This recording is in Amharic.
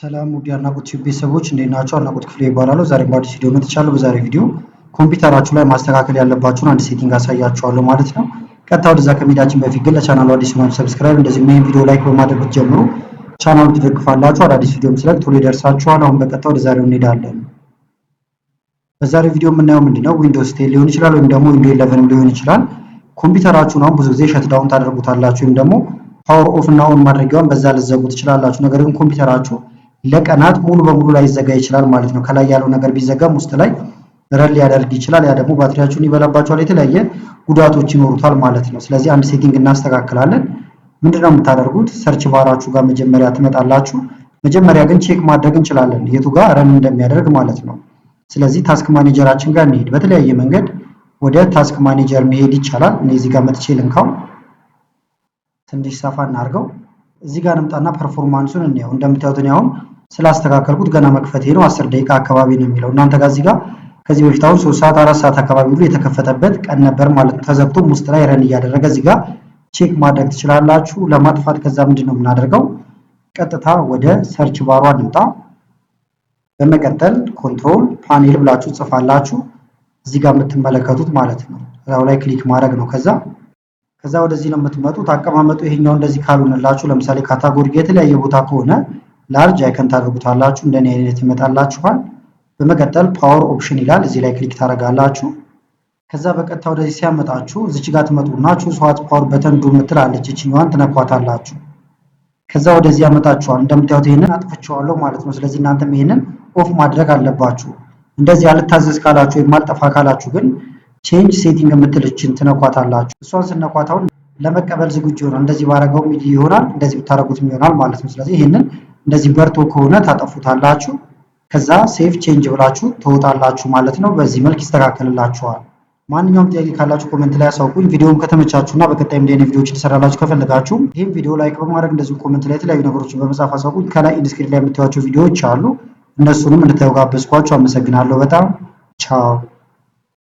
ሰላም ውድ የአድናቆት ቲዩብ ቤተሰቦች እንዴት ናችሁ? አድናቆት ክፍሌ ይባላለሁ። ዛሬ በአዲስ ቪዲዮ መጥቻለሁ። በዛሬ ቪዲዮ ኮምፒውተራችሁ ላይ ማስተካከል ያለባችሁን አንድ ሴቲንግ አሳያችኋለሁ ማለት ነው። ቀጥታ ወደዛ ከመሄዳችን በፊት ግን ለቻናሉ አዲስ ሆናችሁ ሰብስክራይብ፣ እንደዚህ ይህን ቪዲዮ ላይክ በማድረግ ብትጀምሩ ቻናሉን ትደግፋላችሁ። አዳዲስ ቪዲዮም ስለቅ ቶሎ ይደርሳችኋል። አሁን በቀጥታ ወደ ዛሬው እንሄዳለን። በዛሬው ቪዲዮ የምናየው ምንድነው ዊንዶውስ 10 ሊሆን ይችላል ወይም ደግሞ ዊንዶውስ 11 ሊሆን ይችላል። ኮምፒውተራችሁን አሁን ብዙ ጊዜ ሸትዳውን ታደርጉታላችሁ ወይም ደግሞ ፓወር ኦፍ እና ኦን ማድረጊያውን በዛ ልትዘጉ ትችላላችሁ። ነገር ግን ኮምፒውተራችሁ ለቀናት ሙሉ በሙሉ ላይ ይዘጋ ይችላል ማለት ነው። ከላይ ያለው ነገር ቢዘጋም ውስጥ ላይ ረን ሊያደርግ ይችላል። ያ ደግሞ ባትሪያችሁን ይበላባችኋል፣ የተለያየ ጉዳቶች ይኖሩታል ማለት ነው። ስለዚህ አንድ ሴቲንግ እናስተካክላለን። ምንድነው የምታደርጉት? ሰርች ባራችሁ ጋር መጀመሪያ ትመጣላችሁ። መጀመሪያ ግን ቼክ ማድረግ እንችላለን የቱ ጋር ረን እንደሚያደርግ ማለት ነው። ስለዚህ ታስክ ማኔጀራችን ጋር እንሄድ። በተለያየ መንገድ ወደ ታስክ ማኔጀር መሄድ ይቻላል። እኔ እዚህ ጋር መጥቼ ልንካው፣ ትንሽ ሰፋ እናድርገው። እዚህ ጋር እንምጣና ፐርፎርማንሱን እንየው። እንደምታዩት እኔ አሁን ስላስተካከልኩት ገና መክፈቴ ነው። 10 ደቂቃ አካባቢ ነው የሚለው። እናንተ ጋር እዚህ ጋር ከዚህ በፊት አሁን 3 ሰዓት 4 ሰዓት አካባቢ ሁሉ የተከፈተበት ቀን ነበር ማለት ነው። ተዘግቶም ውስጥ ላይ ረን እያደረገ እዚህ ጋር ቼክ ማድረግ ትችላላችሁ። ለማጥፋት ከዛ ምንድነው የምናደርገው? ቀጥታ ወደ ሰርች ባሯ እንምጣ። በመቀጠል ኮንትሮል ፓኔል ብላችሁ ጽፋላችሁ እዚህ ጋር የምትመለከቱት ማለት ነው። እዛው ላይ ክሊክ ማድረግ ነው። ከዛ ወደዚህ ነው የምትመጡት። አቀማመጡ ይሄኛው እንደዚህ ካልሆነላችሁ ለምሳሌ ካታጎሪ የተለያየ ቦታ ከሆነ ላርጅ አይከን ታደርጉታላችሁ። እንደኔ አይነት ይመጣላችኋል። በመቀጠል ፓወር ኦፕሽን ይላል። እዚህ ላይ ክሊክ ታደርጋላችሁ። ከዛ በቀጥታ ወደዚህ ሲያመጣችሁ እዚች ጋር ትመጡና ቹዝ ዋት ፓወር በተን ዱ ምትላለች፣ እቺኛዋን ትነኳታላችሁ። ከዛ ወደዚህ ያመጣችኋል። እንደምታዩት ይሄንን አጥፍቼዋለሁ ማለት ነው። ስለዚህ እናንተም ይሄንን ኦፍ ማድረግ አለባችሁ። እንደዚህ አልታዘዝ ካላችሁ ወይም አልጠፋ ካላችሁ ግን ቼንጅ ሴቲንግ የምትልችን ትነኳታላችሁ። እሷን ስነኳታው ለመቀበል ዝግጁ ይሆናል። እንደዚህ ባረገው ሚዲ ይሆናል፣ እንደዚህ ብታረጉትም ይሆናል ማለት ነው። ስለዚህ ይሄንን እንደዚህ በርቶ ከሆነ ታጠፉታላችሁ። ከዛ ሴቭ ቼንጅ ብላችሁ ትወጣላችሁ ማለት ነው። በዚህ መልክ ይስተካከልላችኋል። ማንኛውም ጥያቄ ካላችሁ ኮሜንት ላይ አሳውቁኝ። ቪዲዮውን ከተመቻችሁና በቀጣይም እንደዚህ ቪዲዮዎች እንሰራላችሁ ከፈለጋችሁ ይሄን ቪዲዮ ላይክ በማድረግ እንደዚህ ኮሜንት ላይ የተለያዩ ነገሮችን በመጻፍ አሳውቁኝ። ከላይ ኢንስክሪፕት ላይ የምታዩቸው ቪዲዮዎች አሉ፣ እነሱንም እንድታዩ ጋበዝኳችሁ። አመሰግናለሁ በጣም ቻው።